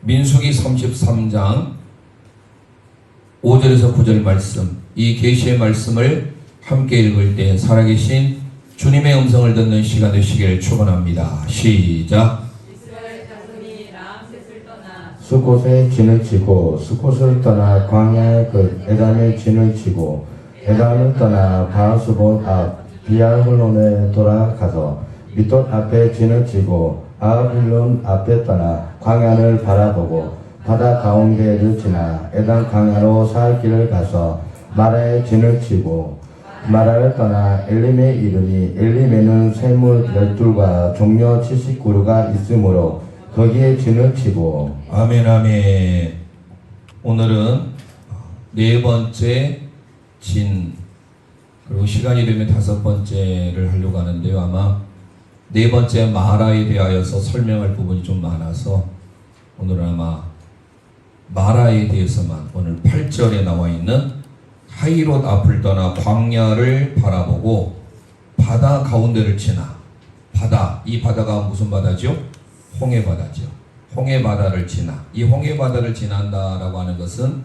민수기 33장 5절에서 9절 말씀, 이 계시의 말씀을 함께 읽을 때 살아계신 주님의 음성을 듣는 시간 되시길 축원합니다. 시작. 이스라엘 자손이 라암셋을 떠나 수콧의 진을 치고 수콧을 떠나 광야의 그 에담의 진을 치고 에담을 떠나 바하수본 앞 비알홀론에 돌아가서 미롯 앞에 진을 치고 아빌론 앞에 떠나 광야를 바라보고 바다 가운데를 지나 에담 광야로 살 길을 가서 마라에 진을 치고 마라를 떠나 엘림에 이르니 엘림에는 샘물 12과 종려 79류가 있으므로 거기에 진을 치고. 아멘 아멘. 오늘은 네 번째 진, 그리고 시간이 되면 다섯 번째를 하려고 하는데요. 아마 네 번째 마라에 대하여서 설명할 부분이 좀 많아서 오늘은 아마 마라에 대해서만, 오늘 8절에 나와 있는 하이롯 앞을 떠나 광야를 바라보고 바다 가운데를 지나, 바다, 이 바다가 무슨 바다죠? 홍해바다죠. 홍해바다를 지나, 이 홍해바다를 지난다라고 하는 것은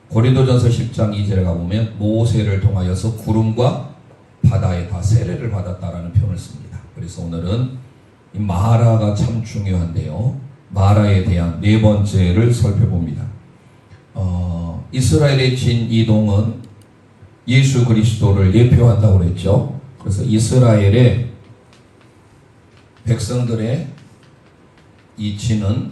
고린도전서 10장 2절에 가보면 모세를 통하여서 구름과 바다에 다 세례를 받았다라는 표현을 씁니다. 그래서 오늘은 이 마라가 참 중요한데요. 마라에 대한 네 번째를 살펴봅니다. 이스라엘의 진 이동은 예수 그리스도를 예표한다고 그랬죠. 그래서 이스라엘의 백성들의 이 진은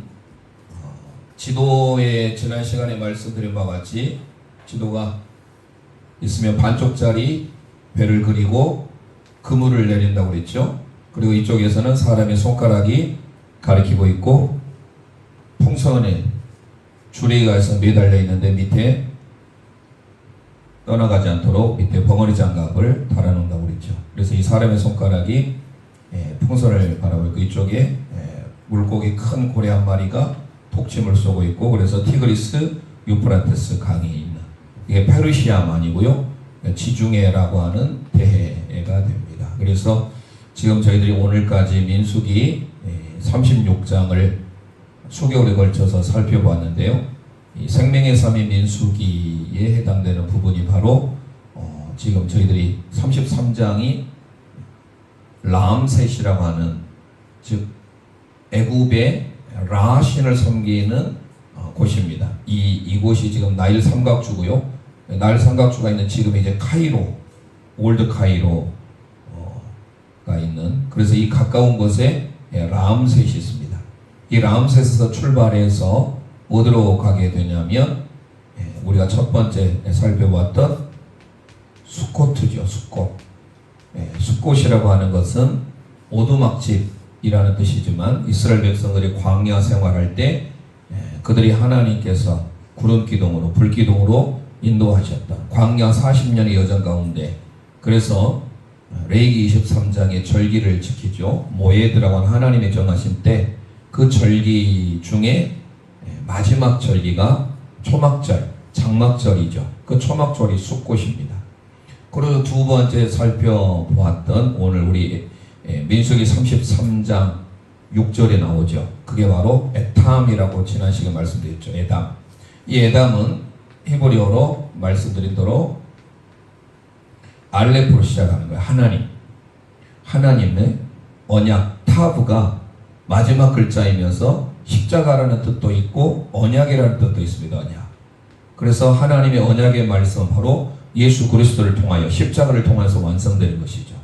지도에 지난 시간에 말씀드린 바와 같이 지도가 있으면 반쪽짜리 배를 그리고 그물을 내린다고 그랬죠. 그리고 이쪽에서는 사람의 손가락이 가리키고 있고 풍선에 줄이가 해서 매달려 있는데 밑에 떠나가지 않도록 밑에 벙어리 장갑을 달아놓는다고 그랬죠. 그래서 이 사람의 손가락이 풍선을 바라보고 있고 이쪽에 물고기 큰 고래 한 마리가 독침을 쏘고 있고, 그래서 티그리스 유프라테스 강이 있는, 이게 페르시아만이고요. 지중해라고 하는 대해가 됩니다. 그래서 지금 저희들이 오늘까지 민수기 36장을 수개월에 걸쳐서 살펴보았는데요. 이 생명의 삶의 민수기에 해당되는 부분이 바로 지금 저희들이 33장이 라암셋이라고 하는, 즉 애굽의 라신을 섬기는 곳입니다. 이곳이 지금 나일 삼각주고요. 나일 삼각주가 있는 지금 이제 카이로, 올드 카이로가 있는, 그래서 이 가까운 곳에 라암셋이 있습니다. 이 라암셋에서 출발해서 어디로 가게 되냐면 우리가 첫 번째 살펴봤던 수코트죠. 수콧이라고 하는 것은 오두막집이라는 뜻이지만 이스라엘 백성들이 광야 생활할 때 그들이 하나님께서 구름기둥으로 불기둥으로 인도하셨던 광야 40년의 여정 가운데, 그래서 레위기 23장의 절기를 지키죠. 모에드라고 하는 하나님의 정하신 때 그 절기 중에 마지막 절기가 초막절, 장막절이죠. 그 초막절이 수꽃입니다. 그리고 두 번째 살펴보았던 오늘 우리 민수기 33장 6절에 나오죠. 그게 바로 에탐이라고 지난 시간에 말씀드렸죠. 에담. 이 에담은 히브리어로 말씀드린 대로 알레프로 시작하는 거예요. 하나님의 언약, 타브가 마지막 글자이면서 십자가라는 뜻도 있고 언약이라는 뜻도 있습니다. 언약. 그래서 하나님의 언약의 말씀은 바로 예수 그리스도를 통하여 십자가를 통해서 완성되는 것이죠.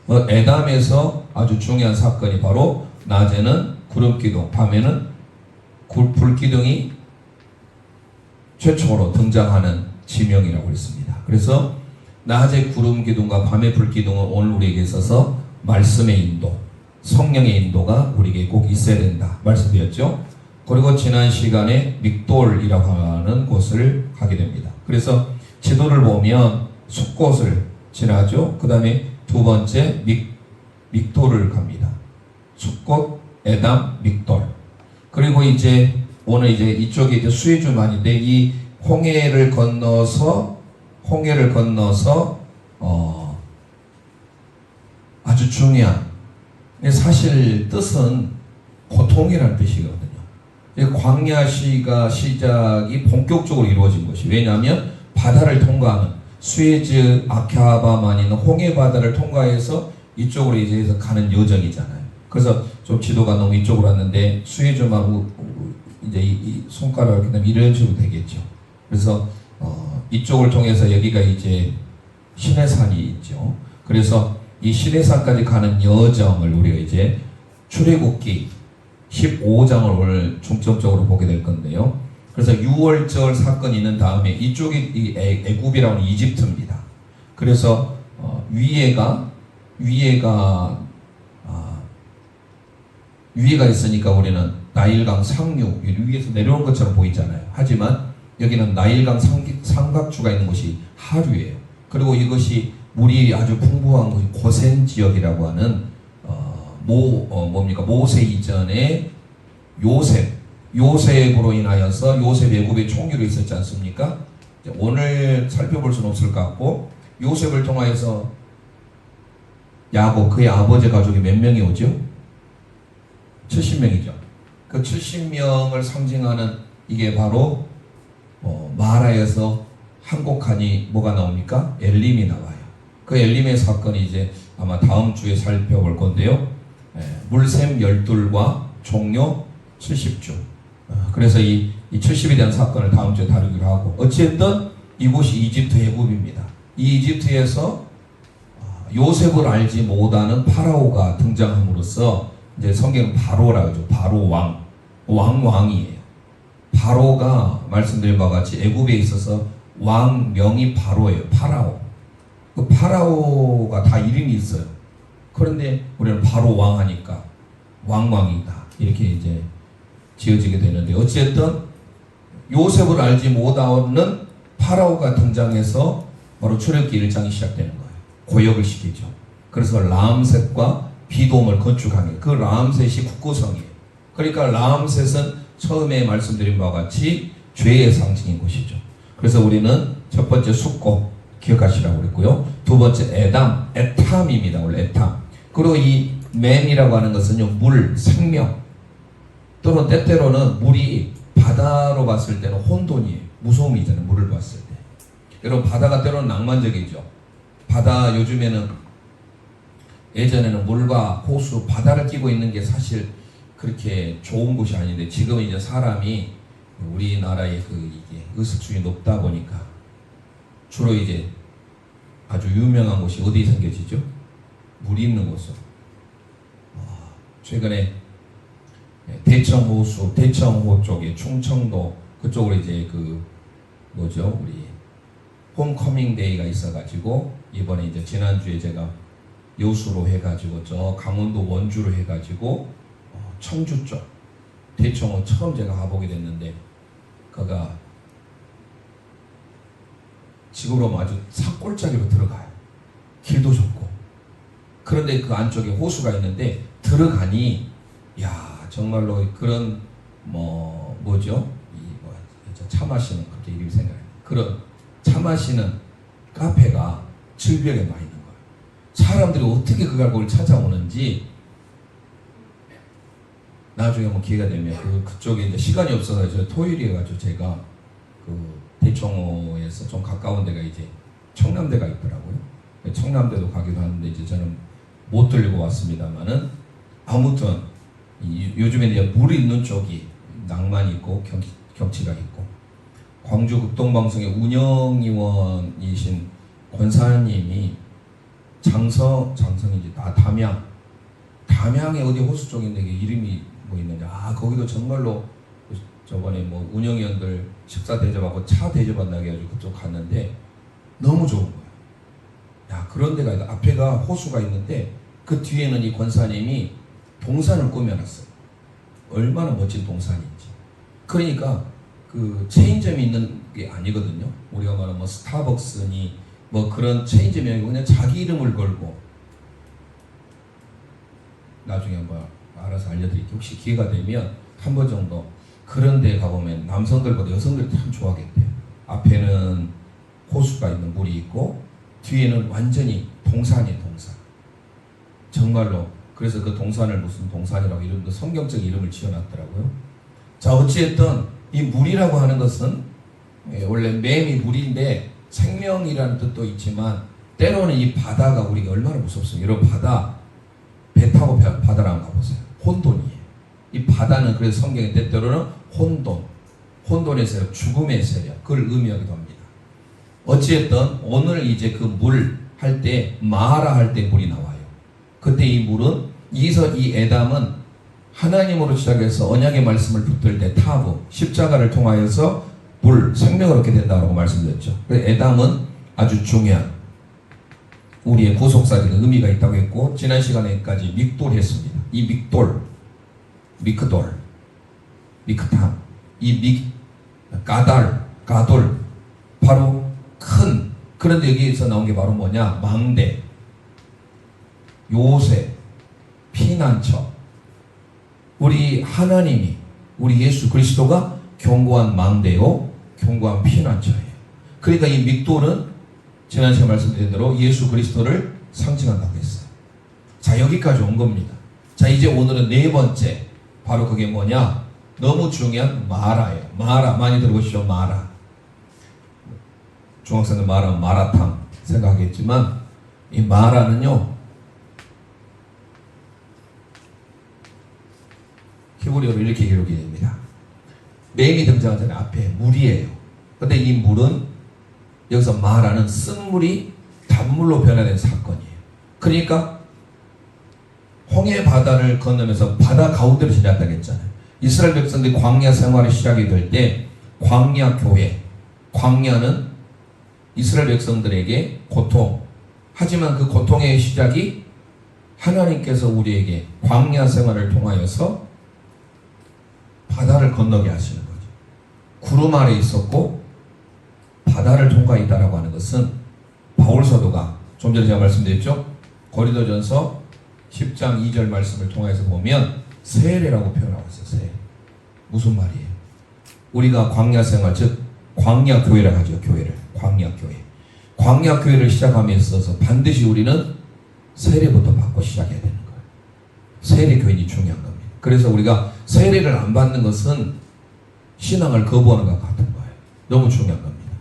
에담에서 아주 중요한 사건이 바로 낮에는 구름기둥, 밤에는 불기둥이 최초로 등장하는 지명이라고 했습니다. 그래서 낮에 구름기둥과 밤의 불기둥은 오늘 우리에게 있어서 말씀의 인도, 성령의 인도가 우리에게 꼭 있어야 된다 말씀드렸죠. 그리고 지난 시간에 믹돌이라고 하는 곳을 가게 됩니다. 그래서 지도를 보면 숫곳을 지나죠. 그 다음에 두 번째 믹돌을 갑니다. 숫곳, 에담, 믹돌. 그리고 이제 오늘 이제 이쪽이 이제 수에주만인데 이 홍해를 건너서 아주 중요한, 사실 뜻은 고통이라는 뜻이거든요. 이 광야시가 시작이 본격적으로 이루어진 것이, 왜냐하면 바다를 통과하는 수에즈 아캬바만 있는 홍해 바다를 통과해서 이쪽으로 이제 가는 여정이잖아요. 그래서 좀 지도가 너무 이쪽으로 왔는데 수에즈만 이제 이 손가락을 그다음 이런 식으로 되겠죠. 그래서 이쪽을 통해서 여기가 이제 시내산이 있죠. 그래서 이 시내산까지 가는 여정을 우리가 이제 출애굽기 15장을 오늘 중점적으로 보게 될 건데요. 그래서 6월절 사건이 있는 다음에 이쪽이 이 애굽이라는 이집트입니다. 그래서 위에가 있으니까 우리는 나일강 상류 위에서 내려온 것처럼 보이잖아요. 하지만 여기는 나일강 삼각주가 있는 곳이 하류예요. 그리고 이것이 물이 아주 풍부한 곳이 고센 지역이라고 하는 모세 이전에 요셉으로 인하여서 요셉 애굽의 총리로 있었지 않습니까? 오늘 살펴볼 수는 없을 것 같고, 요셉을 통하여서 야곱 그의 아버지 가족이 몇 명이 오죠? 70명이죠. 그 70명을 상징하는 이게 바로 마라에서 한곡하니 뭐가 나옵니까? 엘림이 나와요. 그 엘림의 사건이 이제 아마 다음 주에 살펴볼 건데요. 물샘 12과 종료 70주. 그래서 이 70에 대한 사건을 다음 주에 다루기로 하고, 어찌됐든 이곳이 이집트 애굽입니다. 이 이집트에서 요셉을 알지 못하는 파라오가 등장함으로써 이제 성경은 바로라고 하죠. 바로 왕이에요. 바로가 말씀드린 바와 같이 애굽에 있어서 왕명이 바로예요. 파라오. 그 파라오가 다 이름이 있어요. 그런데 우리는 바로 왕하니까 왕이다 이렇게 이제 지어지게 되는데, 어쨌든 요셉을 알지 못하는 파라오가 등장해서 바로 출애굽기 1장이 시작되는 거예요. 고역을 시키죠. 그래서 라암셋과 비돔을 건축하는, 그 라암셋이 국고성이에요. 그러니까 라암셋은 처음에 말씀드린 바와 같이 죄의 상징인 것이죠. 그래서 우리는 첫 번째 숫고 기억하시라고 그랬고요. 두 번째 에탐입니다. 원래 에탐. 그리고 이 맨이라고 하는 것은요, 물, 생명, 또는 때때로는 물이 바다로 봤을 때는 혼돈이에요. 무서움이 있잖아요. 물을 봤을 때. 여러분, 바다가 때로는 낭만적이죠. 바다, 요즘에는, 예전에는 물과 호수, 바다를 끼고 있는 게 사실 그렇게 좋은 곳이 아닌데, 지금 이제 사람이 우리나라의 이게 의식주의 높다 보니까 주로 이제 아주 유명한 곳이 어디 생겨지죠? 물이 있는 곳으로. 최근에 대청호수, 대청호 쪽에 충청도 그쪽으로 이제 우리 홈커밍 데이가 있어가지고, 이번에 이제 지난주에 제가 여수로 해가지고 저 강원도 원주로 해가지고 청주 쪽 대청호 처음 제가 가보게 됐는데, 거가 지구로 아주 산골짜기로 들어가요. 길도 좁고. 그런데 그 안쪽에 호수가 있는데 들어가니, 야, 정말로 그런 차 마시는, 갑자기 이름이 생각나요. 그런 차 마시는 카페가 절벽에 많이 있는 거예요. 사람들이 어떻게 그 가격을 찾아오는지 나중에 한번 기회가 되면 그쪽에 이제 시간이 없어서 저 토요일이어가지고 제가 대청호에서 좀 가까운 데가 이제 청남대가 있더라고요. 청남대도 가기도 하는데 이제 저는 못 들리고 왔습니다만은, 아무튼 요즘에 이제 물이 있는 쪽이 낭만이 있고 경치가 있고, 광주 극동방송의 운영위원이신 권사님이 장성이지, 담양에 어디 호수 쪽인데 이게 이름이 뭐 있는지, 거기도 정말로 저번에 운영위원들 식사 대접하고 차 대접한다고 해가지고 그쪽 갔는데 너무 좋은 거예요. 야, 그런 데가 있다. 앞에가 호수가 있는데 그 뒤에는 이 권사님이 동산을 꾸며놨어요. 얼마나 멋진 동산인지. 그러니까 그 체인점이 있는 게 아니거든요. 우리가 말하는 스타벅스니 그런 체인점이 아니고 그냥 자기 이름을 걸고, 나중에 한번 알아서 알려드릴게요. 혹시 기회가 되면 한 번 정도 그런 데 가보면 남성들보다 여성들이 참 좋아하겠대요. 앞에는 호수가 있는 물이 있고 뒤에는 완전히 동산이에요. 동산. 정말로. 그래서 그 동산을 무슨 동산이라고 이름도 성경적 이름을 지어놨더라고요. 자, 어찌됐든 이 물이라고 하는 것은 원래 맴이 물인데 생명이라는 뜻도 있지만 때로는 이 바다가 우리가 얼마나 무섭습니까? 여러분 바다 배 타고 바다를 한번 가보세요. 혼돈이에요. 이 바다는 그래서 성경에 때때로는 혼돈의 세력, 죽음의 세력 그걸 의미하기도 합니다. 어찌됐든 오늘 이제 그 물 할 때 마라 할 때 물이 나와요. 그때 이 물은 이 에담은 하나님으로 시작해서 언약의 말씀을 붙들 때 타브 십자가를 통하여서 물 생명을 얻게 된다고 말씀드렸죠. 그래서 에담은 아주 중요한 우리의 구속사적인 의미가 있다고 했고 지난 시간에까지 믹돌 했습니다. 이 믹돌, 미크돌, 미크탐, 가돌 바로 큰 그런데 여기에서 나온 게 바로 뭐냐? 망대, 요새, 피난처. 우리 하나님이 우리 예수 그리스도가 견고한 망대요, 견고한 피난처예요. 그러니까 이 믹돌은 지난 시간에 말씀드린 대로 예수 그리스도를 상징한다고 했어요. 자, 여기까지 온 겁니다. 자, 이제 오늘은 네 번째 바로 그게 뭐냐? 너무 중요한 마라예요. 마라 많이 들어보시죠? 마라. 중학생들 말하면 마라탕 생각하겠지만 이 마라는요 히브리어로 이렇게 기록이 됩니다. 맹이 등장하잖아요. 앞에 물이에요. 근데 이 물은 여기서 마라는 쓴물이 단물로 변화된 사건이에요. 그러니까 홍해 바다를 건너면서 바다 가운데로 지났다고 했잖아요. 이스라엘 백성들이 광야 생활이 시작이 될 때 광야 교회, 광야는 이스라엘 백성들에게 고통, 하지만 그 고통의 시작이 하나님께서 우리에게 광야 생활을 통하여서 바다를 건너게 하시는 거죠. 구름 아래 있었고 바다를 통과했다라고 하는 것은 바울 사도가 좀 전에 제가 말씀드렸죠. 고린도전서 10장 2절 말씀을 통해서 보면 세례라고 표현하고 있어요. 세례. 무슨 말이에요? 우리가 광야 생활, 즉 광야 교회라고 하죠. 교회를. 광야 교회. 광야 교회를 시작함에 있어서 반드시 우리는 세례부터 받고 시작해야 되는 거예요. 세례 교인이 중요한 겁니다. 그래서 우리가 세례를 안 받는 것은 신앙을 거부하는 것 같은 거예요. 너무 중요한 겁니다.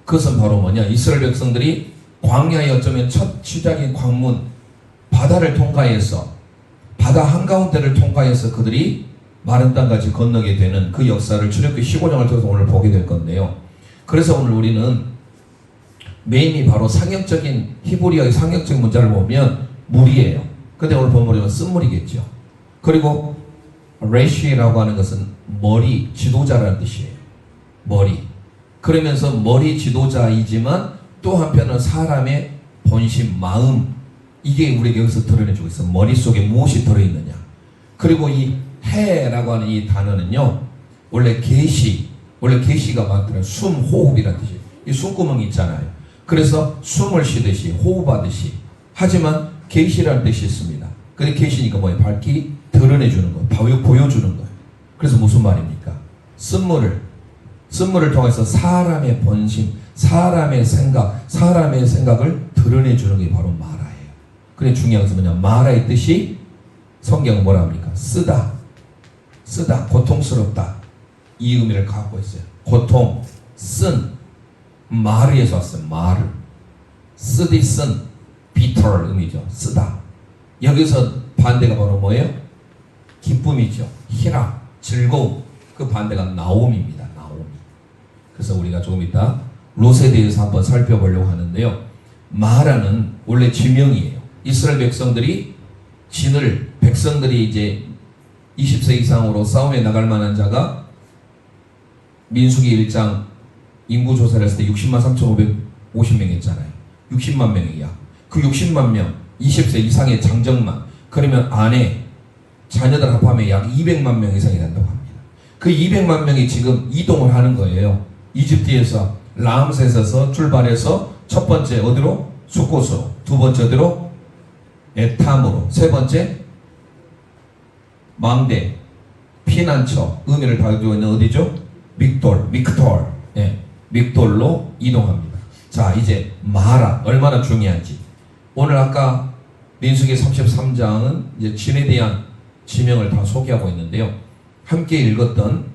그것은 바로 뭐냐? 이스라엘 백성들이 광야에 어쩌면 첫 시작인 광문 바다를 통과해서 바다 한가운데를 통과해서 그들이 마른 땅까지 건너게 되는 그 역사를 출애굽기 15장을 통해서 오늘 보게 될 건데요. 그래서 오늘 우리는 메인이 바로 상형적인 히브리어의 상형적인 문자를 보면 물이에요. 근데 오늘 본문은 쓴물이겠죠. 그리고 레시라고 하는 것은 머리, 지도자라는 뜻이에요. 머리. 그러면서 머리 지도자이지만 또 한편은 사람의 본심, 마음 이게 우리에게 여기서 드러내주고 있어요. 머릿속에 무엇이 들어있느냐. 그리고 이 해라고 하는 이 단어는요. 원래 계시가 많더라고요. 숨, 호흡이라는 뜻이에요. 이 숨구멍이 있잖아요. 그래서 숨을 쉬듯이 호흡하듯이 하지만 계시라는 뜻이 있습니다. 근데 계시니까 뭐예요? 밝히 드러내주는 거예요. 보여주는 거예요. 그래서 무슨 말입니까? 쓴물을 통해서 사람의 본심, 사람의 생각을 드러내주는 게 바로 마라예요. 그래 중요한 것은 뭐냐? 마라의 뜻이 성경은 뭐라 합니까? 쓰다, 고통스럽다. 이 의미를 갖고 있어요. 고통, 마르에서 왔어요. 마르. 쓰디 비터 의미죠. 쓰다. 여기서 반대가 바로 뭐예요? 기쁨이죠. 희락, 즐거움. 그 반대가 나옴입니다. 나옴이. 그래서 우리가 조금 이따 롯에 대해서 한번 살펴보려고 하는데요. 마라는 원래 지명이에요. 이스라엘 백성들이 이제 20세 이상으로 싸움에 나갈 만한 자가 민수기 1장 인구 조사를 했을 때 60만 3,550명 했잖아요. 60만 명이야. 그 60만 명, 20세 이상의 장정만, 그러면 아내, 자녀들 합하면 약 200만 명 이상이 된다고 합니다. 그 200만 명이 지금 이동을 하는 거예요. 이집트에서 람셋에서 출발해서 첫 번째 어디로? 수코스. 두 번째 어디로? 에탐으로. 세 번째 망대, 피난처 의미를 가지고 있는 어디죠? 믹돌. 네, 믹돌로 이동합니다. 자, 이제 마라 얼마나 중요한지. 오늘 아까 민수기 33장은 이제 진에 대한 지명을 다 소개하고 있는데요. 함께 읽었던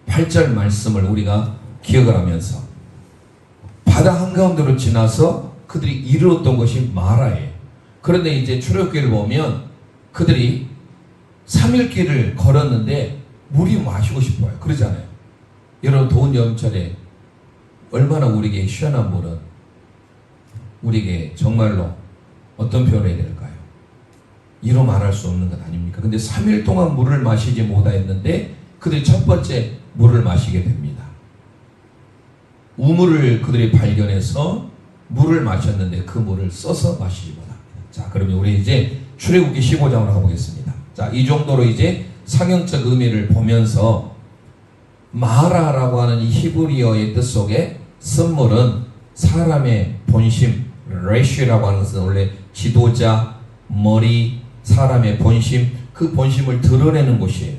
8절 말씀을 우리가 기억을 하면서 바다 한가운데로 지나서 그들이 이루었던 것이 마라예요. 그런데 이제 출애굽기를 보면 그들이 3일 길을 걸었는데 물이 마시고 싶어요. 그러잖아요. 여러분 더운 여름철에 얼마나 우리에게 시원한 물은 우리에게 정말로 어떤 표현을 해야 될까요? 이로 말할 수 없는 것 아닙니까? 근데 3일 동안 물을 마시지 못하였는데 그들이 첫 번째 물을 마시게 됩니다. 우물을 그들이 발견해서 물을 마셨는데 그 물을 써서 마시지 못합니다. 자, 그러면 우리 이제 출애굽기 15장으로 가보겠습니다. 자, 이 정도로 이제 상형적 의미를 보면서 마라라고 하는 이 히브리어의 뜻 속에 쓴물은 사람의 본심, 레쉬라고 하는 것은 원래 지도자, 머리, 사람의 본심, 그 본심을 드러내는 곳이에요.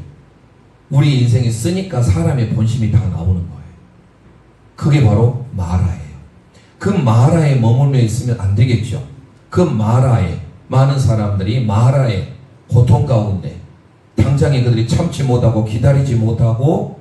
우리 인생에 쓰니까 사람의 본심이 다 나오는 거예요. 그게 바로 마라예요. 그 마라에 머물러 있으면 안 되겠죠. 그 마라에 많은 사람들이 마라의 고통 가운데 당장에 그들이 참지 못하고 기다리지 못하고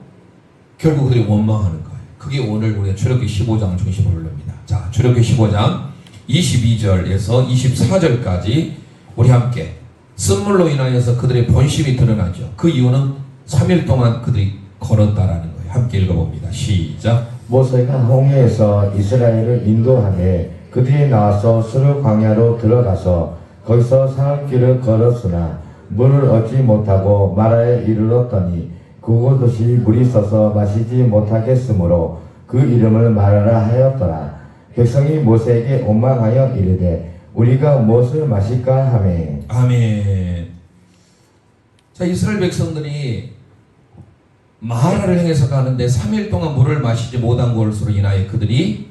결국 그들이 원망하는 거예요. 그게 오늘 우리가 출애굽기 15장 중심으로 올립니다. 자, 출애굽기 15장 22절에서 24절까지 우리 함께 쓴물로 인하여서 그들의 본심이 드러나죠. 그 이유는 3일 동안 그들이 걸었다라는 거예요. 함께 읽어봅니다. 시작. 모세가 홍해에서 이스라엘을 인도하며 그들이 나와서 수르 광야로 들어가서 거기서 사흘 길을 걸었으나 물을 얻지 못하고 마라에 이르렀더니 그곳이 물이 써서 마시지 못하겠으므로 그 이름을 마라라 하였더라. 백성이 모세에게 원망하여 이르되 우리가 무엇을 마실까 하매. 아멘. 자, 이스라엘 백성들이 마라를 향해서 가는데 3일 동안 물을 마시지 못한 것으로 인하여 그들이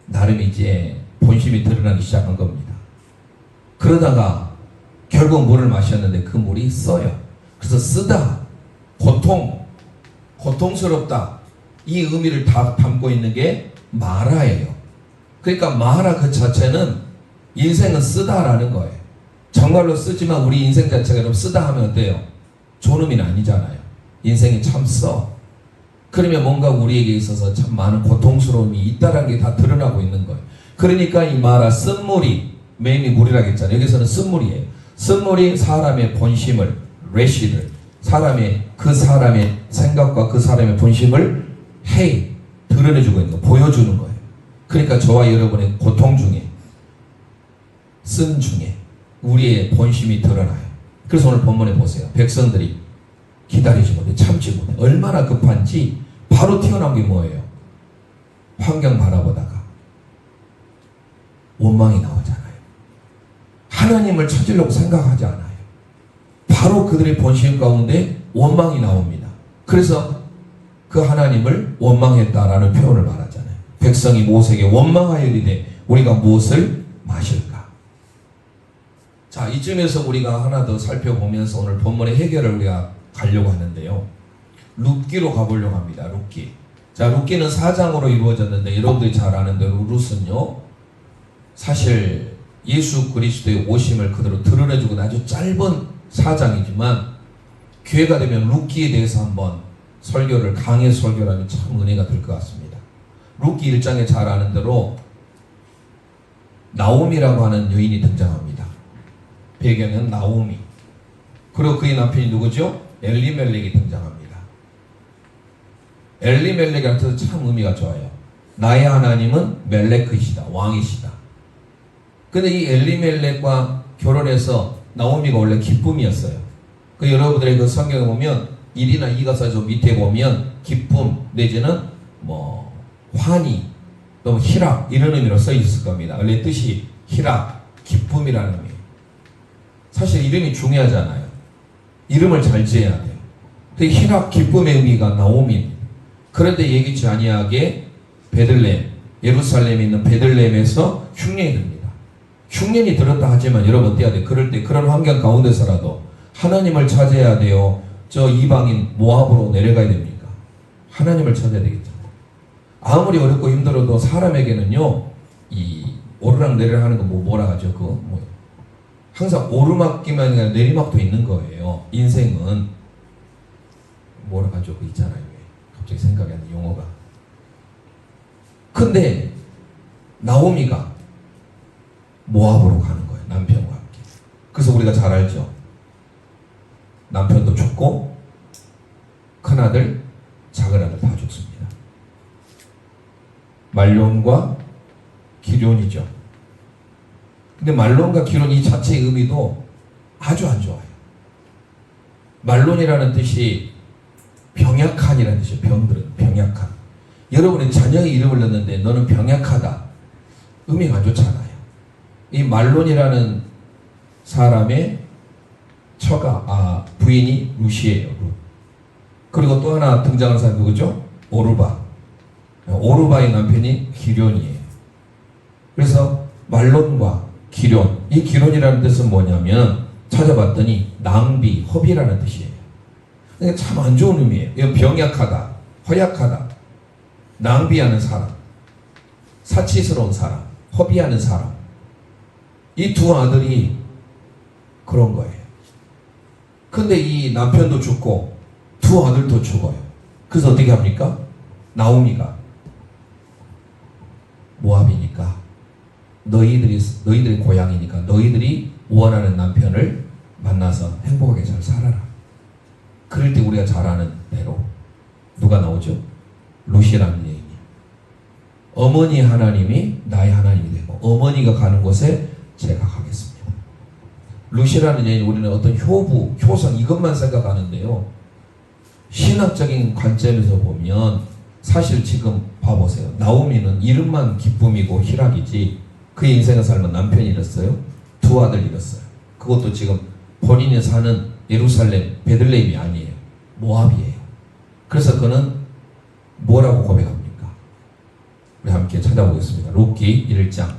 나름 이제 본심이 드러나기 시작한 겁니다. 그러다가 결국 물을 마셨는데 그 물이 써요. 그래서 쓰다, 고통스럽다, 이 의미를 다 담고 있는 게 마라예요. 그러니까 마라 그 자체는 인생은 쓰다라는 거예요. 정말로 쓰지만 우리 인생 자체가 여러분 쓰다 하면 어때요? 좋은 의미는 아니잖아요. 인생이 참 써. 그러면 뭔가 우리에게 있어서 참 많은 고통스러움이 있다라는 게 다 드러나고 있는 거예요. 그러니까 이 마라 쓴물이 매미 물이라고 했잖아요. 여기서는 쓴물이에요. 쓴물이 사람의 본심을, 레시를, 그 사람의 생각과 그 사람의 본심을 드러내주고 있는 거, 보여주는 거예요. 그러니까 저와 여러분의 고통 중에, 쓴 중에 우리의 본심이 드러나요. 그래서 오늘 본문에 보세요. 백성들이 기다리지 못해, 참지 못해. 얼마나 급한지 바로 튀어나온 게 뭐예요? 환경 바라보다가 원망이 나오잖아요. 하나님을 찾으려고 생각하지 않아요. 바로 그들의 본심 가운데 원망이 나옵니다. 그래서 그 하나님을 원망했다라는 표현을 말하잖아요. 백성이 모세에게 원망하여 이르되 우리가 무엇을 마실까? 자, 이쯤에서 우리가 하나 더 살펴보면서 오늘 본문의 해결을 우리가 가려고 하는데요. 룻기로 가보려고 합니다. 룻기. 자, 룻기는 4장으로 이루어졌는데 여러분들이 잘 아는 대로 룻은요, 사실 예수 그리스도의 오심을 그대로 드러내주고 아주 짧은 4장이지만 기회가 되면 룻기에 대해서 한번 설교를 강의 설교라면 참 은혜가 될 것 같습니다. 룻기 1장에 잘 아는 대로 나오미라고 하는 여인이 등장합니다. 배경은 나오미. 그리고 그의 남편이 누구죠? 엘리멜렉이 등장합니다. 엘리멜렉이라는 뜻은 참 의미가 좋아요. 나의 하나님은 멜렉이시다, 왕이시다. 근데 이 엘리멜렉과 결혼해서 나오미가 원래 기쁨이었어요. 그 여러분들의 그 성경에 보면 1이나 2가 써서 밑에 보면 기쁨 내지는 뭐 환희, 또 희락 이런 의미로 써 있을 겁니다. 원래 뜻이 희락, 기쁨이라는 의미. 사실 이름이 중요하잖아요. 이름을 잘 지어야 돼요. 그 희락, 기쁨의 의미가 나오미입니다. 그런데 예기치 아니하게 베들레헴, 예루살렘에 있는 베들레헴에서 흉년이 듭니다. 흉년이 들었다 하지만 여러분 어때야 돼요? 그럴 때 그런 환경 가운데서라도 하나님을 찾아야 돼요. 저 이방인 모압으로 내려가야 됩니까? 하나님을 찾아야 되겠죠. 아무리 어렵고 힘들어도 사람에게는요, 이 오르락 내리락 하는 거 뭐라 하죠? 그거 뭐 항상 오르막기만 아니라 내리막도 있는 거예요. 인생은. 뭐라 하죠? 그 있잖아요. 갑자기 생각이 안 나는 용어가. 근데 나오미가 모압으로 가는 거예요. 남편과 함께. 그래서 우리가 잘 알죠. 남편도 죽고 큰아들, 작은아들 다 죽습니다. 말론과 기럐이죠. 근데 말론과 기럐 이 자체의 의미도 아주 안 좋아요. 말론이라는 뜻이 병약한이라는 뜻이에요. 병들은 병약한. 여러분이 자녀의 이름을 넣는데 너는 병약하다. 의미가 안 좋잖아요. 이 말론이라는 사람의 부인이 루시예요. 그리고 또 하나 등장하는 사람이 누구죠? 오르바. 오르바의 남편이 기럐이에요. 그래서 말론과 기럐. 이 기럐이라는 뜻은 뭐냐면 찾아봤더니 낭비, 허비라는 뜻이에요. 그러니까 참 안 좋은 의미예요. 이건 병약하다, 허약하다, 낭비하는 사람, 사치스러운 사람, 허비하는 사람. 이 두 아들이 그런 거예요. 근데 이 남편도 죽고 두 아들도 죽어요. 그래서 어떻게 합니까? 나오미가 모압이니까 너희들이 고향이니까 너희들이 원하는 남편을 만나서 행복하게 잘 살아라. 그럴 때 우리가 잘 아는 대로 누가 나오죠? 루시라는 여인이. 어머니 하나님이 나의 하나님이 되고 어머니가 가는 곳에 제가 가겠습니다. 루시라는 여인, 우리는 어떤 효성 이것만 생각하는데요. 신학적인 관점에서 보면 사실 지금 봐보세요. 나오미는 이름만 기쁨이고 희락이지 그의 인생의 삶은 남편이 잃었어요. 두 아들 잃었어요. 그것도 지금 본인이 사는 예루살렘, 베들레헴이 아니에요. 모압이에요. 그래서 그는 뭐라고 고백합니까? 우리 함께 찾아보겠습니다. 룻기 1장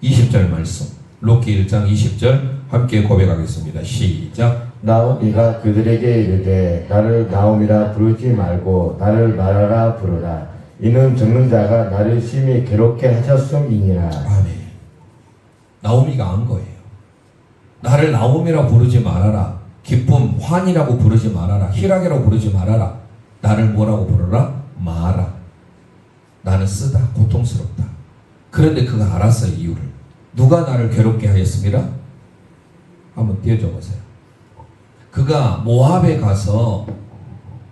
20절 말씀. 룻기 1장 20절 함께 고백하겠습니다. 시작. 나오미가 그들에게 이르되 나를 나오미라 부르지 말고 나를 마라라 부르라. 이는 적는 자가 나를 심히 괴롭게 하셨음이니라. 아멘. 나오미가 안 거예요. 나를 나오미라 부르지 말아라. 기쁨, 환이라고 부르지 말아라. 희락이라고 부르지 말아라. 나를 뭐라고 부르라? 마라. 나는 쓰다, 고통스럽다. 그런데 그가 알았어요, 이유를. 누가 나를 괴롭게 하였습니다? 한번 띄워줘 보세요. 그가 모압에 가서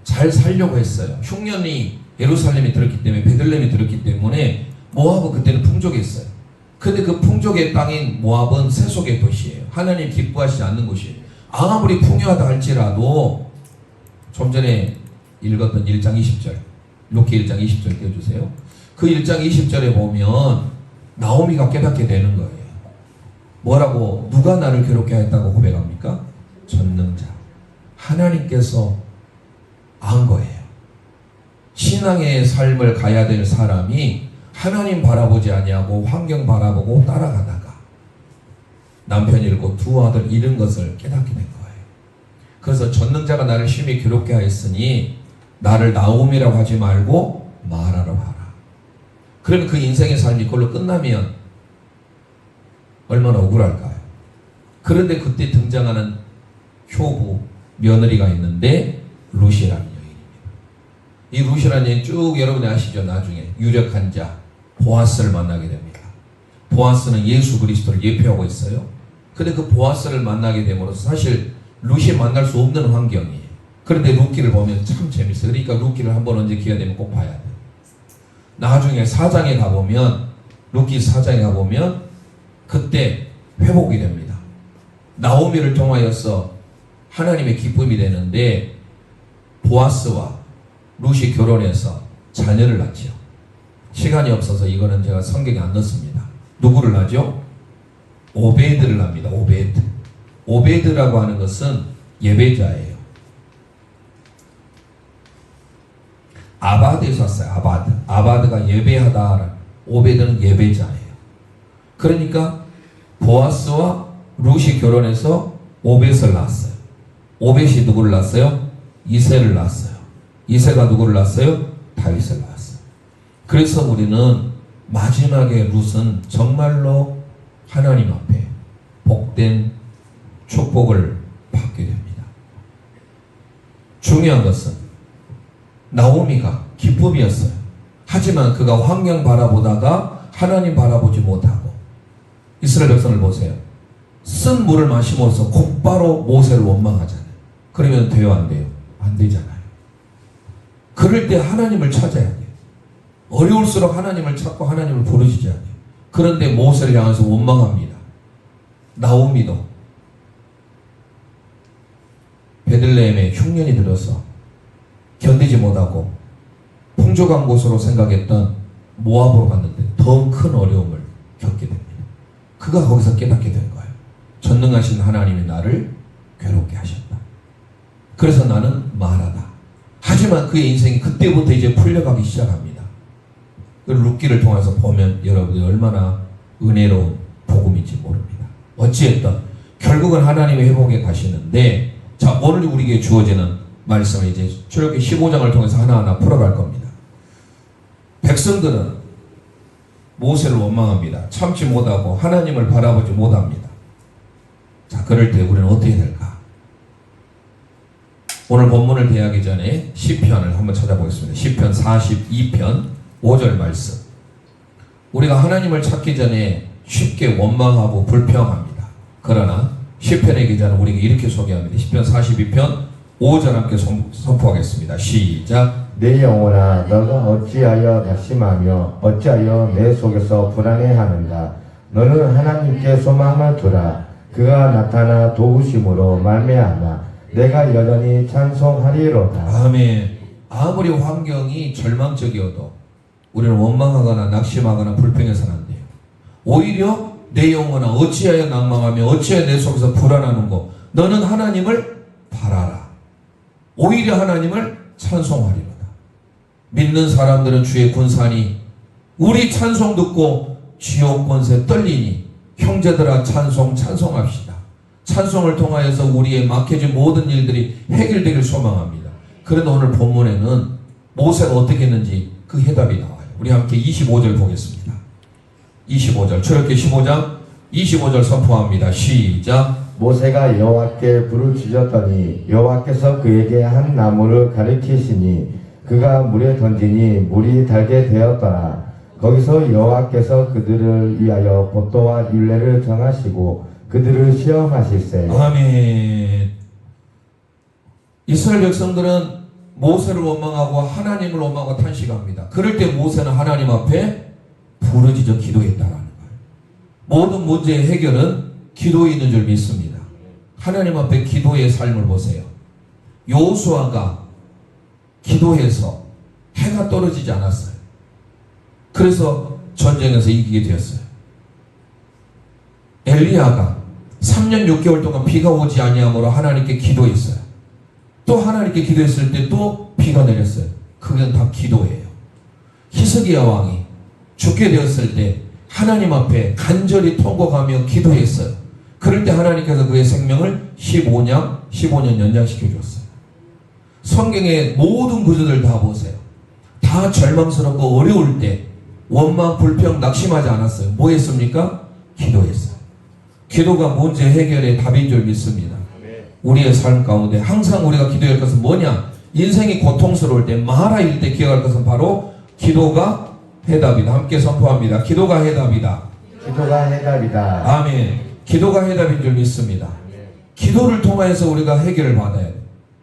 잘 살려고 했어요. 흉년이 예루살렘이 들었기 때문에, 베들레헴이 들었기 때문에 모압은 그때는 풍족했어요. 근데 그 풍족의 땅인 모압은 세속의 도시예요. 하나님 기뻐하시지 않는 곳이에요. 아무리 풍요하다 할지라도 좀 전에 읽었던 1장 20절, 룻기 1장 20절 띄워주세요. 그 1장 20절에 보면 나오미가 깨닫게 되는 거예요. 뭐라고, 누가 나를 괴롭게 했다고 고백합니까? 전능자. 하나님께서 안 거예요. 신앙의 삶을 가야 될 사람이 하나님 바라보지 아니하고 환경 바라보고 따라가다가 남편 잃고 두 아들 잃은 것을 깨닫게 된 거예요. 그래서 전능자가 나를 심히 괴롭게 하였으니 나를 나오미라고 하지 말고 마라라고 하라. 그러면 그 인생의 삶이 그걸로 끝나면 얼마나 억울할까요? 그런데 그때 등장하는 효부 며느리가 있는데 루시라는 여인입니다. 이 루시라는 여인 쭉 여러분이 아시죠? 나중에 유력한 자 보아스를 만나게 됩니다. 보아스는 예수 그리스도를 예표하고 있어요. 근데 그 보아스를 만나게 됨으로써 사실 루시 만날 수 없는 환경이에요. 그런데 룻기를 보면 참 재밌어요. 그러니까 룻기를 한번 언제 기회가 되면 꼭 봐야 돼요. 나중에 4장에 가보면, 룻기 4장에 가보면 그때 회복이 됩니다. 나오미를 통하여서 하나님의 기쁨이 되는데 보아스와 룻이 결혼해서 자녀를 낳죠. 시간이 없어서 이거는 제가 성경에 안 넣습니다. 누구를 낳죠? 오베드를 낳습니다. 오베드. 오베드라고 하는 것은 예배자예요. 아바드에서 왔어요. 아바드. 아바드가 예배하다. 오베드는 예배자예요. 그러니까 보아스와 룻이 결혼해서 오벳을 낳았어요. 오벳이 누구를 낳았어요? 이새를 낳았어요. 이새가 누구를 낳았어요? 다윗을 낳았어요. 그래서 우리는 마지막에 룻은 정말로 하나님 앞에 복된 축복을 받게 됩니다. 중요한 것은 나오미가 기쁨이었어요. 하지만 그가 환경 바라보다가 하나님 바라보지 못하고 이스라엘 백성을 보세요. 쓴 물을 마시면서 곧바로 모세를 원망하잖아요. 그러면 돼요, 안 돼요? 안 되잖아요. 그럴 때 하나님을 찾아야 돼요. 어려울수록 하나님을 찾고 하나님을 부르시지 않아요. 그런데 모세를 향해서 원망합니다. 나오미도 베들레헴에 흉년이 들어서 견디지 못하고 풍족한 곳으로 생각했던 모압으로 갔는데 더 큰 어려움을 겪게 됩니다. 그가 거기서 깨닫게 된 거예요. 전능하신 하나님이 나를 괴롭게 하셨다. 그래서 나는 말하다. 하지만 그의 인생이 그때부터 이제 풀려가기 시작합니다. 그 룻기를 통해서 보면 여러분이 얼마나 은혜로운 복음인지 모릅니다. 어찌했든 결국은 하나님의 회복에 가시는데, 자, 오늘 우리에게 주어지는 말씀을 이제 출애굽기 15장을 통해서 하나하나 풀어갈 겁니다. 백성들은 모세를 원망합니다. 참지 못하고 하나님을 바라보지 못합니다. 자, 그럴 때 우리는 어떻게 해야 될까? 오늘 본문을 대하기 전에 시편을 한번 찾아보겠습니다. 시편 42편 5절 말씀. 우리가 하나님을 찾기 전에 쉽게 원망하고 불평합니다. 그러나 시편의 기자는 우리에게 이렇게 소개합니다. 시편 42편 5절 함께 선포하겠습니다. 시작. 내 영혼아 너가 어찌하여 낙심하며 어찌하여 내 속에서 불안해하는가. 너는 하나님께 소망을 두라. 그가 나타나 도우심으로 말미암아 내가 여전히 찬송하리로다. 아멘. 아무리 환경이 절망적이어도 우리는 원망하거나 낙심하거나 불평해서는 안 돼요. 오히려 내 영혼아 어찌하여 낭망하며 어찌하여 내 속에서 불안하는고. 너는 하나님을 바라라. 오히려 하나님을 찬송하리로다. 믿는 사람들은 주의 군사니 우리 찬송 듣고 지옥 권세 떨리니 형제들아 찬송합시다. 찬송을 통하여서 우리의 막혀진 모든 일들이 해결되길 소망합니다. 그런데 오늘 본문에는 모세가 어떻게 했는지 그 해답이 나와요. 우리 함께 25절 보겠습니다. 25절 출애굽기 15장 25절 선포합니다. 시작. 모세가 여호와께 부르짖었더니 여호와께서 그에게 한 나무를 가리키시니 그가 물에 던지니 물이 달게 되었더라. 거기서 여호와께서 그들을 위하여 법도와 율례를 정하시고 그들을 시험하실세. 아멘. 이스라엘 백성들은 모세를 원망하고 하나님을 원망하고 탄식합니다. 그럴 때 모세는 하나님 앞에 부르짖어 기도했다라는 거예요. 모든 문제의 해결은 기도에 있는 줄 믿습니다. 하나님 앞에 기도의 삶을 보세요. 여호수아가 기도해서 해가 떨어지지 않았어요. 그래서 전쟁에서 이기게 되었어요. 엘리야가 3년 6개월 동안 비가 오지 아니하므로 하나님께 기도했어요. 또 하나님께 기도했을 때 또 비가 내렸어요. 그건 다 기도예요. 히스기야 왕이 죽게 되었을 때 하나님 앞에 간절히 통곡하며 기도했어요. 그럴 때 하나님께서 그의 생명을 15년 연장시켜 주었어요. 성경의 모든 구조들 다 보세요. 다 절망스럽고 어려울 때 원망, 불평, 낙심하지 않았어요. 뭐 했습니까? 기도했어요. 기도가 문제 해결의 답인 줄 믿습니다. 우리의 삶 가운데 항상 우리가 기도할 것은 뭐냐? 인생이 고통스러울 때, 마라일 때 기억할 것은 바로 기도가 해답이다. 함께 선포합니다. 기도가 해답이다. 기도가 해답이다. 아멘. 기도가 해답인 줄 믿습니다. 기도를 통해서 우리가 해결을 받아야 돼요.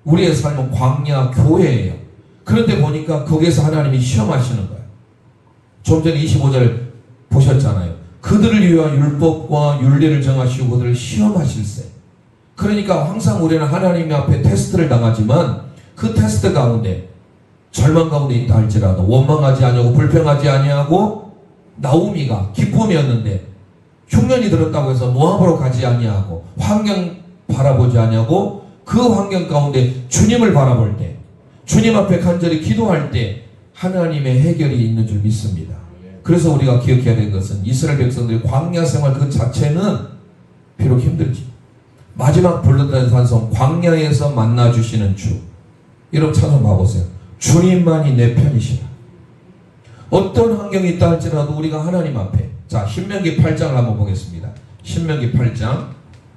우리의 삶은 광야, 교회예요. 그런데 보니까 거기에서 하나님이 시험하시는 거예요. 좀 전에 25절 보셨잖아요. 그들을 위한 율법과 윤리를 정하시고 그들을 시험하실세. 그러니까 항상 우리는 하나님 앞에 테스트를 당하지만 그 테스트 가운데 절망 가운데 있다 할지라도 원망하지 아니하고 불평하지 아니하고 나오미가 기쁨이었는데 흉년이 들었다고 해서 모압으로 가지 아니하고 환경 바라보지 아니하고 그 환경 가운데 주님을 바라볼 때 주님 앞에 간절히 기도할 때 하나님의 해결이 있는 줄 믿습니다. 그래서 우리가 기억해야 될 것은 이스라엘 백성들의 광야 생활 그 자체는 비록 힘들지 마지막 불렀던 찬송 광야에서 만나주시는 주. 여러분 찬송 봐보세요. 주님만이 내 편이시라. 어떤 환경이 있다 할지라도 우리가 하나님 앞에 자 신명기 8장을 한번 보겠습니다. 신명기 8장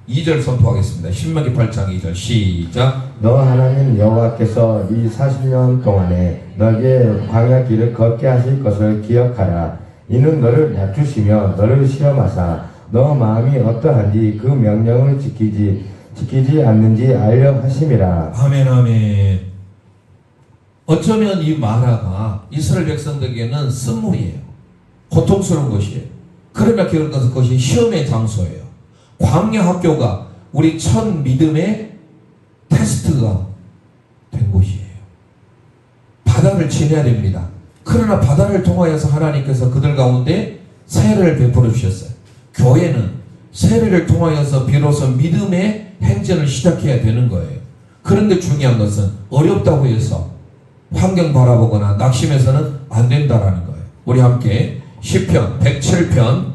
2절 선포하겠습니다. 신명기 8장 2절 시작. 너 하나님 여호와께서 이 40년 동안에 너에게 광야 길을 걷게 하실 것을 기억하라. 이는 너를 낮추시며 너를 시험하사 너 마음이 어떠한지 그 명령을 지키지 않는지 알려 하심이라. 아멘 아멘. 어쩌면 이 마라가 이스라엘 백성들에게는 쓴물이에요. 고통스러운 것이에요. 그러나 기록해서 그것이 시험의 장소예요. 광야 학교가 우리 첫 믿음의 테스트가 된 곳이에요. 바다를 지나야 됩니다. 그러나 바다를 통하여서 하나님께서 그들 가운데 세례를 베풀어 주셨어요. 교회는 세례를 통하여서 비로소 믿음의 행전을 시작해야 되는 거예요. 그런데 중요한 것은 어렵다고 해서 환경 바라보거나 낙심해서는 안 된다라는 거예요. 우리 함께 시편 107편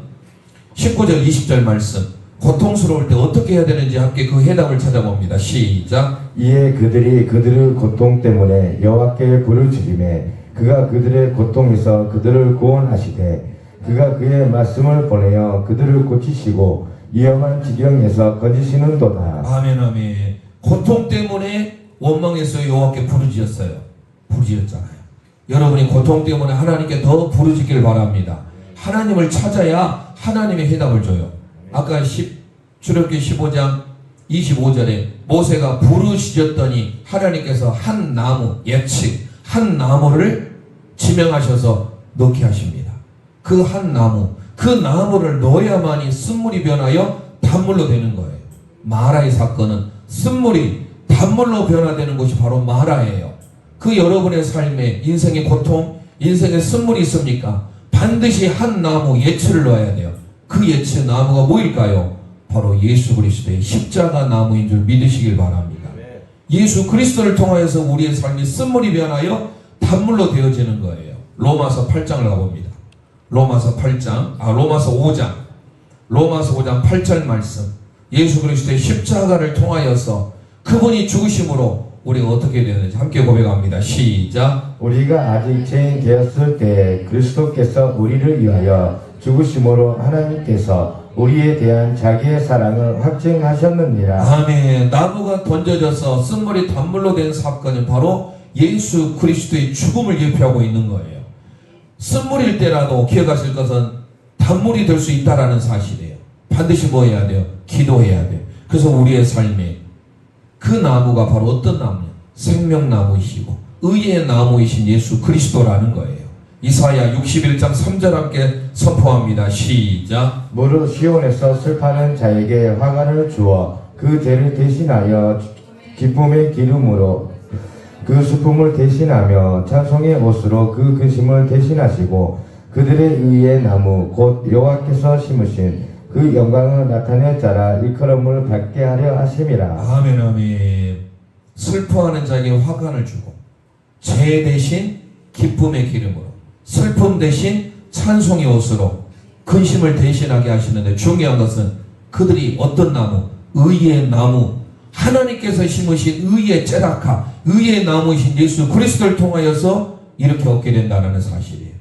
19절 20절 말씀, 고통스러울 때 어떻게 해야 되는지 함께 그 해답을 찾아봅니다. 시작. 이에 그들이 그들의 고통 때문에 여호와께 부르짖으매 그가 그들의 고통에서 그들을 구원하시되 그가 그의 말씀을 보내어 그들을 고치시고 위험한 지경에서 건지시는도다. 아멘 아멘. 고통 때문에 원망해서 여호와께 부르짖었어요. 부르짖었잖아요. 여러분이 고통 때문에 하나님께 더 부르짖기를 바랍니다. 하나님을 찾아야 하나님의 해답을 줘요. 아까 출애굽기 15장 25절에 모세가 부르짖었더니 하나님께서 한 나무, 예측 한 나무를 지명하셔서 넣게 하십니다. 그 한 나무, 그 나무를 넣어야만이 쓴물이 변하여 단물로 되는 거예요. 마라의 사건은 쓴물이 단물로 변화되는 것이 바로 마라예요. 그 여러분의 삶에 인생의 고통, 인생의 쓴물이 있습니까? 반드시 한 나무 예치를 넣어야 돼요. 그 예치 나무가 뭐일까요? 바로 예수 그리스도의 십자가 나무인 줄 믿으시길 바랍니다. 예수 그리스도를 통하여서 우리의 삶이 쓴물이 변하여 단물로 되어지는 거예요. 로마서 8장을 가봅니다. 로마서 5장 8절 말씀. 예수 그리스도의 십자가를 통하여서 그분이 죽으심으로 우리가 어떻게 되는지 함께 고백합니다. 시작. 우리가 아직 죄인 되었을 때 그리스도께서 우리를 위하여 죽으심으로 하나님께서 우리에 대한 자기의 사랑을 확증하셨느니라. 아멘. 나무가 던져져서 쓴물이 단물로 된 사건은 바로 예수 그리스도의 죽음을 예표하고 있는 거예요. 쓴물일 때라도 기억하실 것은 단물이 될 수 있다라는 사실이에요. 반드시 뭐 해야 돼요? 기도해야 돼요. 그래서 우리의 삶에 그 나무가 바로 어떤 나무냐? 생명나무이시고 의의 나무이신 예수 그리스도라는 거예요. 이사야 61장 3절 함께 선포합니다. 시작. 무릇 시온에서 슬퍼하는 자에게 화관을 주어 그 죄를 대신하여 기쁨의 기름으로 그 슬픔을 대신하며 찬송의 옷으로 그 근심을 대신하시고 그들의 의의 나무 곧 여호와께서 심으신 그 영광을 나타낼 자라 일컬음을 받게 하려 하심이라. 아멘 아멘. 슬퍼하는 자에게 화관을 주고 죄 대신 기쁨의 기름으로 슬픔 대신 찬송의 옷으로 근심을 대신하게 하시는데 중요한 것은 그들이 어떤 나무? 의의 나무, 하나님께서 심으신 의의 제라카, 의의 나무이신 예수 그리스도를 통하여서 이렇게 얻게 된다는 사실이에요.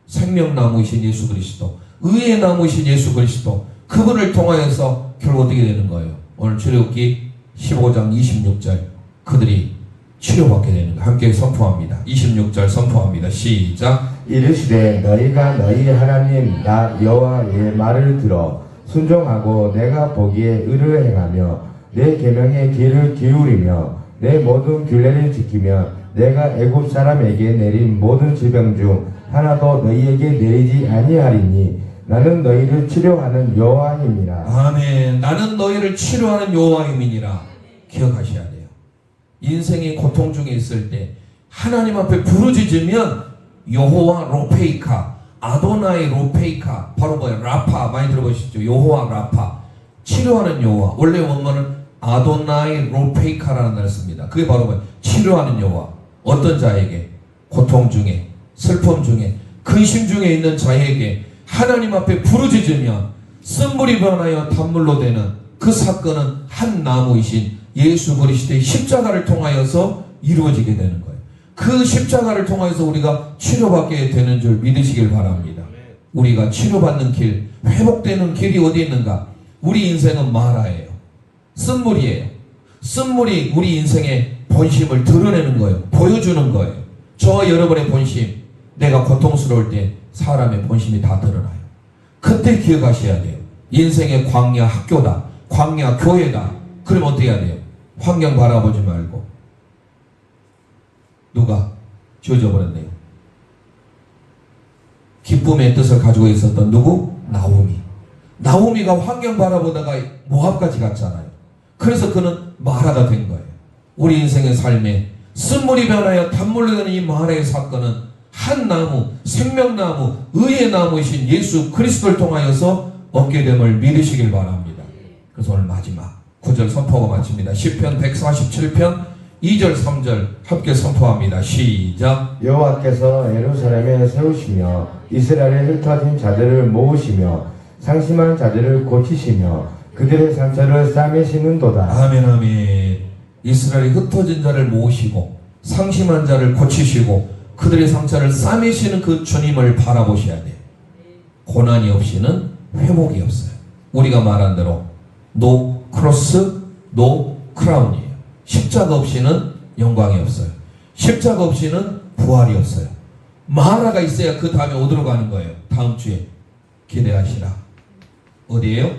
생명나무이신 예수 그리스도, 의의 나무이신 예수 그리스도, 그분을 통하여서 결국 어떻게 되는 거예요? 오늘 출애굽기 15장 26절 그들이 치료받게 되는 거 함께 선포합니다. 26절 선포합니다. 시작. 이르시되 너희가 너희 하나님 나 여호와의 말을 들어 순종하고 내가 보기에 의를 행하며 내 계명의 귀를 기울이며 내 모든 규례를 지키며 내가 애굽 사람에게 내린 모든 질병 중 하나도 너희에게 내리지 아니하리니 나는 너희를 치료하는 여호와임이라. 아멘. 나는 너희를 치료하는 여호와임이니라. 기억하셔야 돼요. 인생의 고통 중에 있을 때 하나님 앞에 부르짖으면 여호와 로페이카, 아도나이 로페이카, 바로 뭐예요? 라파, 많이 들어보시죠? 여호와 라파, 치료하는 여호와. 원래 원문은 아도나이 로페이카라는 단어를 씁니다. 그게 바로 뭐예요? 치료하는 여호와. 어떤 자에게? 고통 중에, 슬픔 중에, 근심 중에 있는 자에게 하나님 앞에 부르짖으면 쓴물이 변하여 단물로 되는 그 사건은 한 나무이신 예수 그리스도의 십자가를 통하여서 이루어지게 되는 거예요. 그 십자가를 통하여서 우리가 치료받게 되는 줄 믿으시길 바랍니다. 우리가 치료받는 길, 회복되는 길이 어디 있는가? 우리 인생은 마라예요. 쓴물이에요. 쓴물이 우리 인생의 본심을 드러내는 거예요. 보여주는 거예요. 저와 여러분의 본심, 내가 고통스러울 때 사람의 본심이 다 드러나요. 그때 기억하셔야 돼요. 인생의 광야 학교다. 광야 교회다. 그럼 어떻게 해야 돼요? 환경 바라보지 말고. 누가 지어져버렸네요. 기쁨의 뜻을 가지고 있었던 누구? 나오미. 나오미가 환경 바라보다가 모압까지 갔잖아요. 그래서 그는 마라가 된 거예요. 우리 인생의 삶에 쓴물이 변하여 단물로 되는 이 마라의 사건은 한 나무, 생명나무, 의의 나무이신 예수 그리스도를 통하여서 얻게 됨을 믿으시길 바랍니다. 그래서 오늘 마지막 9절 선포하고 마칩니다. 시편 147편 2절 3절 함께 선포합니다. 시작. 여호와께서 예루살렘에 세우시며 이스라엘에 흩어진 자들을 모으시며 상심한 자들을 고치시며 그들의 상처를 싸매시는도다. 아멘 아멘. 이스라엘이 흩어진 자를 모으시고 상심한 자를 고치시고 그들의 상처를 싸매시는 그 주님을 바라보셔야 돼요. 고난이 없이는 회복이 없어요. 우리가 말한 대로 노 크로스 노 크라운이에요. 십자가 없이는 영광이 없어요. 십자가 없이는 부활이 없어요. 마라가 있어야 그 다음에 어디로 가는 거예요? 다음 주에 기대하시라. 어디예요?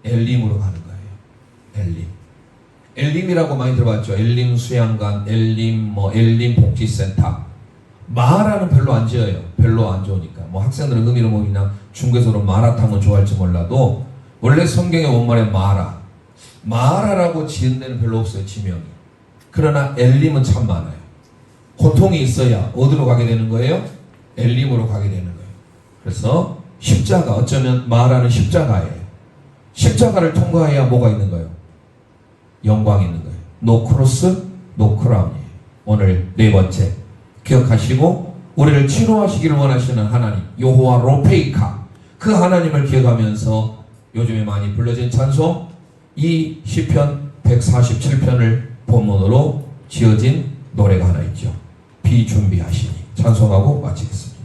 엘림으로 가는 거예요. 엘림. 엘림이라고 많이 들어봤죠. 엘림 수양관, 엘림 엘림 복지센터. 마라는 별로 안 지어요. 별로 안 좋으니까. 학생들은 의미로 그냥 중국에서는 마라탕은 좋아할지 몰라도 원래 성경의 원말에 마라라고 지은 데는 별로 없어요. 지명이. 그러나 엘림은 참 많아요. 고통이 있어야 어디로 가게 되는 거예요? 엘림으로 가게 되는 거예요. 그래서 십자가, 어쩌면 마라는 십자가예요. 십자가를 통과해야 뭐가 있는 거예요? 영광이 있는 거예요. 노 크로스, 노 크라운이에요. 오늘 네 번째 기억하시고 우리를 치료하시기를 원하시는 하나님, 여호와 로페이카, 그 하나님을 기억하면서 요즘에 많이 불러진 찬송, 이 시편 147편을 본문으로 지어진 노래가 하나 있죠. 비준비하시니. 찬송하고 마치겠습니다.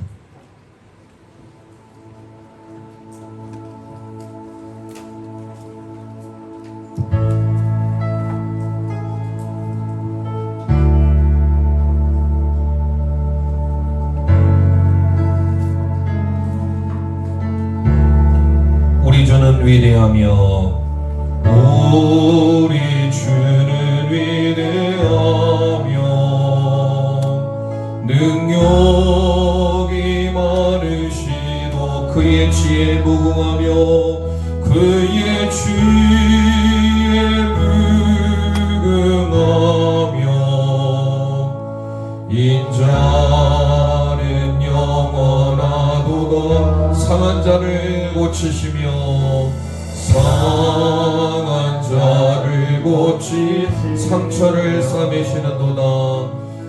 우리 주는 위대하며 우리 주는 위대하며 능력이 많으시도 그의 지혜 무궁하며 그의 지혜 무궁하며 인자는 영원하도다 상한 자를 고치시며 상한 자를 고치 상처를 싸매시는도다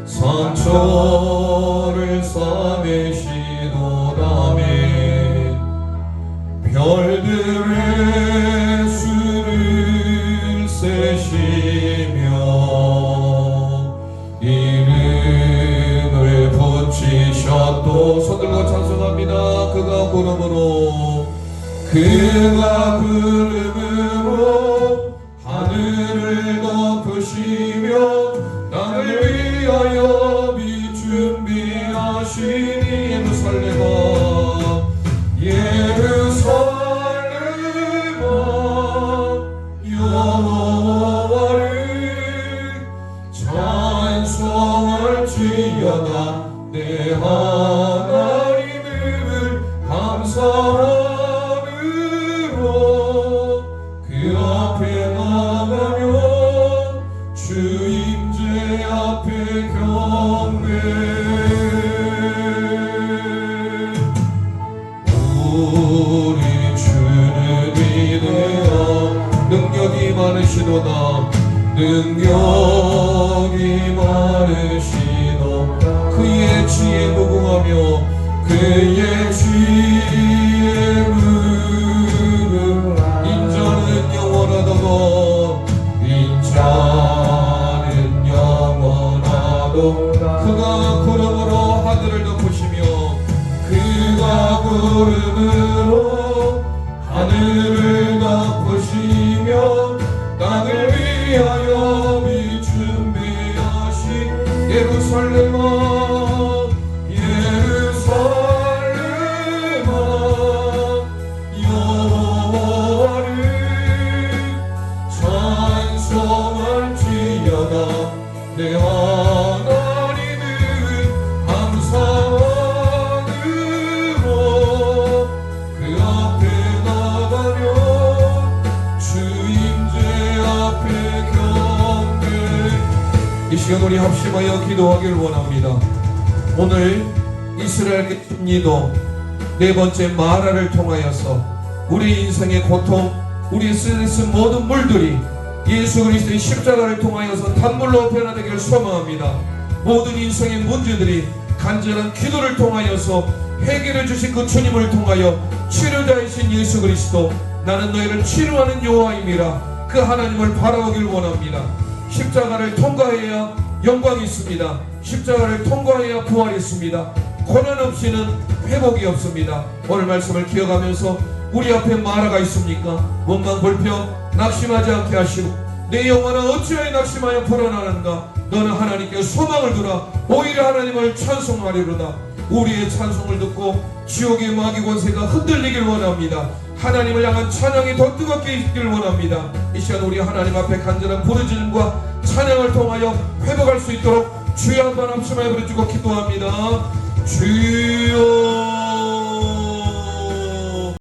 상처를 싸매시도다멘 별들의 수를 세시며 이름을 붙이셨도 손들고 찬송합니다. 그가 구름으로 하늘을 덮으시며 땅을 위하여 준비하시니 예루살렘아 여호와를 찬송할지어다 내 하나님을 감사함으로 그 앞에 나가며 주 임재 앞에 경배 우리 주는 위대하 능력이 많으시도다 능력이 많으시도 그의 지혜 무궁하며 그의 지혜 무궁 인자는 영원하도다 인자는 영원하도 그가 구름으로 하늘을 덮으시며 그가 구름으로 하늘을 덮으시며 땅을 예루살렘아 예루살렘아 여호와를 찬송할지어다 내 하나님은 감사함으로 그 앞에 나가며 주 임재 앞에 경배. 이 시간 우리 합심하여 기도하길 원합니다. 오늘 이스라엘 승리도 네 번째 마라를 통하여서 우리 인생의 고통, 우리 스트레스 모든 물들이 예수 그리스도의 십자가를 통하여서 단물로 변화되기를 소망합니다. 모든 인생의 문제들이 간절한 기도를 통하여서 해결해 주신 그 주님을 통하여 치료자이신 예수 그리스도, 나는 너희를 치료하는 여호와임이라 그 하나님을 바라보길 원합니다. 십자가를 통과해야 영광이 있습니다. 십자가를 통과해야 부활이 있습니다. 고난 없이는 회복이 없습니다. 오늘 말씀을 기억하면서 우리 앞에 마라가 있습니까? 몸만 골펴 낙심하지 않게 하시고 내 영혼아 어찌하여 낙심하여 불안하는가? 너는 하나님께 소망을 두라. 오히려 하나님을 찬송하리로다. 우리의 찬송을 듣고 지옥의 마귀 권세가 흔들리길 원합니다. 하나님을 향한 찬양이 더 뜨겁게 있기를 원합니다. 이 시간 우리 하나님 앞에 간절한 부르짖음과 찬양을 통하여 회복할 수 있도록 주여 한번 합심하여 부르짖고 기도합니다. 주여